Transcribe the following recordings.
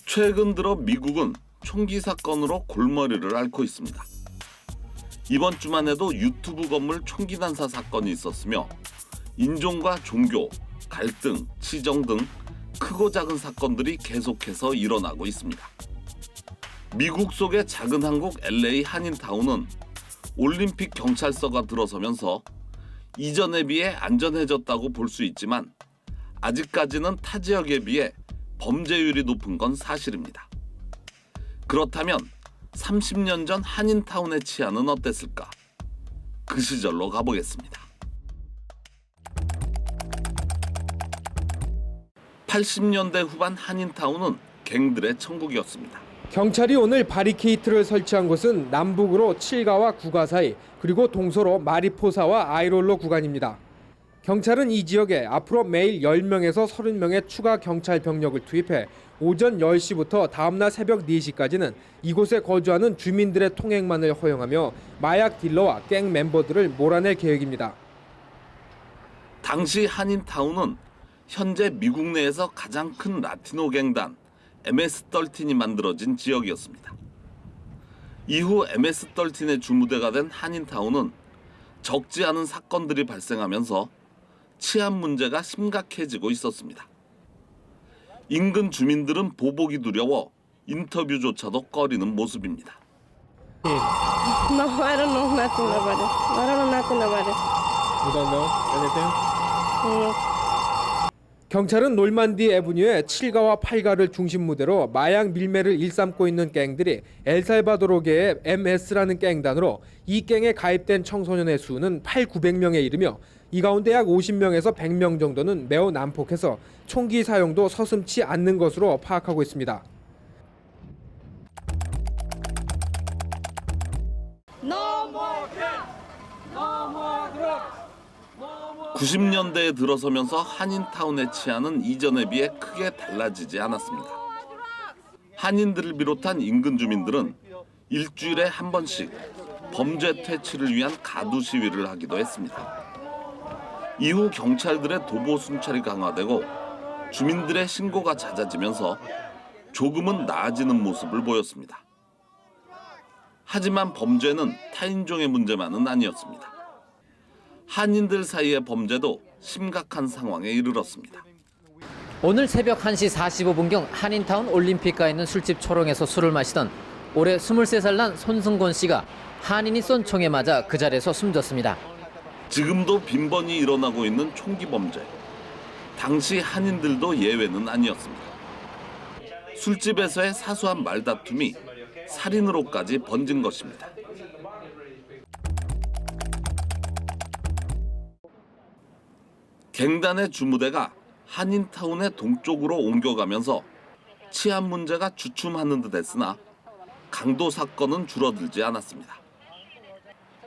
최근 들어 미국은 총기 사건으로 골머리를 앓고 있습니다. 이번 주만 해도 유튜브 건물 총기 난사 사건이 있었으며 인종과 종교, 갈등, 치정 등 크고 작은 사건들이 계속해서 일어나고 있습니다. 미국 속의 작은 한국 LA 한인타운은 올림픽 경찰서가 들어서면서 이전에 비해 안전해졌다고 볼 수 있지만 아직까지는 타 지역에 비해 범죄율이 높은 건 사실입니다. 그렇다면 30년 전 한인타운의 치안은 어땠을까? 그 시절로 가보겠습니다. 80년대 후반 한인타운은 갱들의 천국이었습니다. 경찰이 오늘 바리케이트를 설치한 곳은 남북으로 7가와 9가 사이 그리고 동서로 마리포사와 아이롤로 구간입니다. 경찰은 이 지역에 앞으로 매일 10명에서 30명의 추가 경찰 병력을 투입해 오전 10시부터 다음날 새벽 4시까지는 이곳에 거주하는 주민들의 통행만을 허용하며 마약 딜러와 갱 멤버들을 몰아낼 계획입니다. 당시 한인타운은 현재 미국 내에서 가장 큰 라티노 갱단 MS-13이 만들어진 지역이었습니다. 이후 MS-13의 주무대가 된 한인타운은 적지 않은 사건들이 발생하면서 치안 문제가 심각해지고 있었습니다. 인근 주민들은 보복이 두려워 인터뷰조차도 꺼리는 모습입니다. No, I don't know nothing about it. I don't know nothing about it. You don't know anything? No. 경찰은 놀만디 애브뉴의 7가와 8가를 중심 무대로 마약 밀매를 일삼고 있는 갱들이 엘살바도르계의 MS라는 갱단으로 이 갱에 가입된 청소년의 수는 8,900명에 이르며 이 가운데 약 50명에서 100명 정도는 매우 난폭해서 총기 사용도 서슴지 않는 것으로 파악하고 있습니다. 90년대에 들어서면서 한인타운의 치안은 이전에 비해 크게 달라지지 않았습니다. 한인들을 비롯한 인근 주민들은 일주일에 한 번씩 범죄 퇴치를 위한 가두 시위를 하기도 했습니다. 이후 경찰들의 도보 순찰이 강화되고 주민들의 신고가 잦아지면서 조금은 나아지는 모습을 보였습니다. 하지만 범죄는 타인종의 문제만은 아니었습니다. 한인들 사이의 범죄도 심각한 상황에 이르렀습니다. 오늘 새벽 1시 45분경 한인타운 올림픽가에 있는 술집 초롱에서 술을 마시던 올해 23살 난 손승곤 씨가 한인이 쏜 총에 맞아 그 자리에서 숨졌습니다. 지금도 빈번히 일어나고 있는 총기 범죄. 당시 한인들도 예외는 아니었습니다. 술집에서의 사소한 말다툼이 살인으로까지 번진 것입니다. 갱단의 주무대가 한인타운의 동쪽으로 옮겨가면서 치안 문제가 주춤하는 듯 했으나 강도 사건은 줄어들지 않았습니다.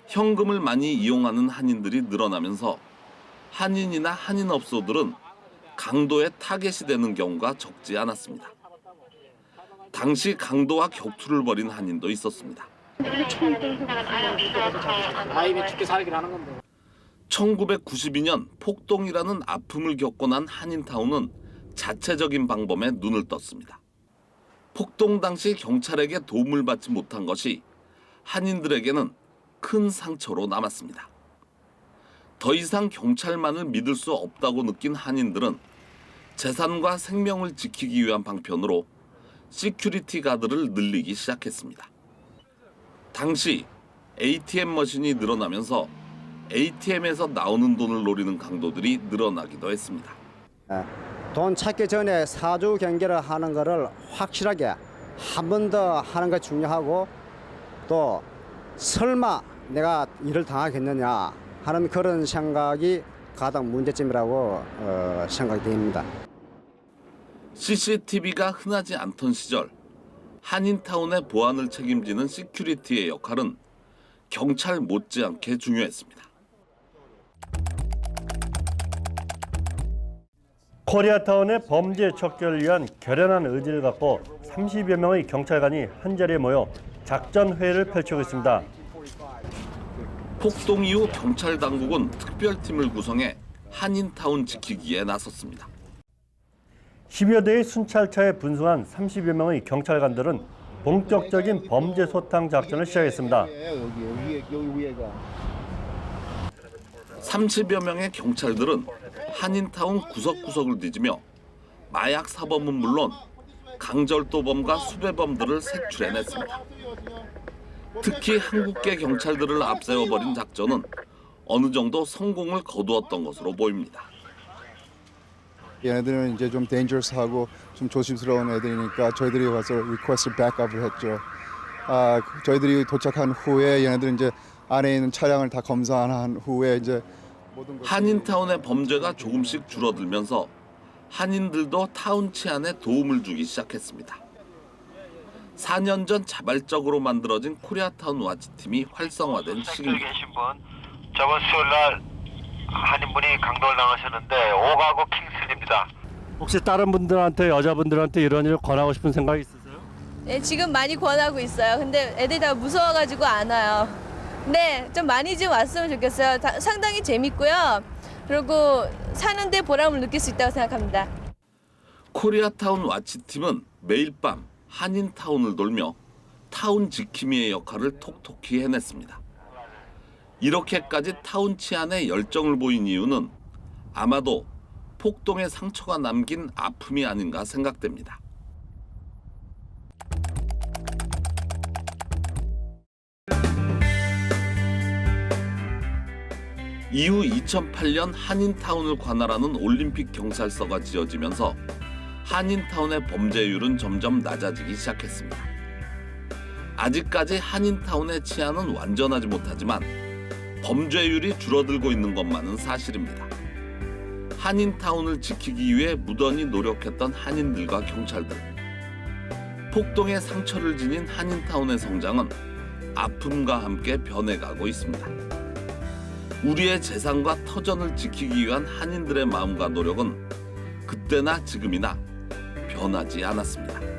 현금을 많이 이용하는 한인들이 늘어나면서 한인이나 한인업소들은 강도의 타겟이 되는 경우가 적지 않았습니다. 당시 강도와 격투를 벌인 한인도 있었습니다. 1992년 폭동이라는 아픔을 겪고 난 한인타운은 자체적인 방법에 눈을 떴습니다. 폭동 당시 경찰에게 도움을 받지 못한 것이 한인들에게는 큰 상처로 남았습니다. 더 이상 경찰만을 믿을 수 없다고 느낀 한인들은 재산과 생명을 지키기 위한 방편으로 시큐리티 가드를 늘리기 시작했습니다. 당시 ATM 머신이 늘어나면서 ATM에서 나오는 돈을 노리는 강도들이 늘어나기도 했습니다. 돈 찾기 전에 사주 경계를 하는 것을 확실하게 한 번 더 하는 게 중요하고 또 설마 내가 일을 당하겠느냐 하는 그런 생각이 가장 문제점이라고 생각됩니다. CCTV가 흔하지 않던 시절 한인타운의 보안을 책임지는 시큐리티의 역할은 경찰 못지않게 중요했습니다. 코리아타운의 범죄 척결을 위한 결연한 의지를 갖고 30여 명의 경찰관이 한자리에 모여 작전 회의를 펼치고 있습니다. 폭동 이후 경찰 당국은 특별팀을 구성해 한인타운 지키기에 나섰습니다. 10여 대의 순찰차에 분승한 30여 명의 경찰관들은 본격적인 범죄 소탕 작전을 시작했습니다. 30여 명의 경찰들은 한인타운 구석구석을 뒤지며 마약 사범은 물론 강절도범과 수배범들을 색출해냈습니다. 특히 한국계 경찰들을 앞세워버린 작전은 어느 정도 성공을 거두었던 것으로 보입니다. 얘네들은 이제 좀 dangerous하고 좀 조심스러운 애들이니까 저희들이 가서 request backup을 했죠. 저희들이 도착한 후에 얘네들은 이제 안에 있는 차량을 다 검사한 후에 이제 모든 것을 한인타운의 범죄가 조금씩 줄어들면서 한인들도 타운 치안에 도움을 주기 시작했습니다. 4년 전 자발적으로 만들어진 코리아타운 와치팀이 활성화된 시기입니다. 계신 분 저번 수요일 날 한인분이 강도를 당하셨는데 5가구 킹슬입니다. 혹시 다른 분들한테 여자분들한테 이런 일을 권하고 싶은 생각이 있으세요? 네, 지금 많이 권하고 있어요. 근데 애들이 다 무서워가지고 안 와요. 네, 좀 많이 좀 왔으면 좋겠어요. 상당히 재밌고요. 그리고 사는데 보람을 느낄 수 있다고 생각합니다. 코리아타운 와치팀은 매일 밤 한인타운을 돌며 타운 지킴이의 역할을 톡톡히 해냈습니다. 이렇게까지 타운 치안에 열정을 보인 이유는 아마도 폭동의 상처가 남긴 아픔이 아닌가 생각됩니다. 이후 2008년 한인타운을 관할하는 올림픽 경찰서가 지어지면서 한인타운의 범죄율은 점점 낮아지기 시작했습니다. 아직까지 한인타운의 치안은 완전하지 못하지만 범죄율이 줄어들고 있는 것만은 사실입니다. 한인타운을 지키기 위해 무던히 노력했던 한인들과 경찰들. 폭동의 상처를 지닌 한인타운의 성장은 아픔과 함께 변해가고 있습니다. 우리의 재산과 터전을 지키기 위한 한인들의 마음과 노력은 그때나 지금이나 변하지 않았습니다.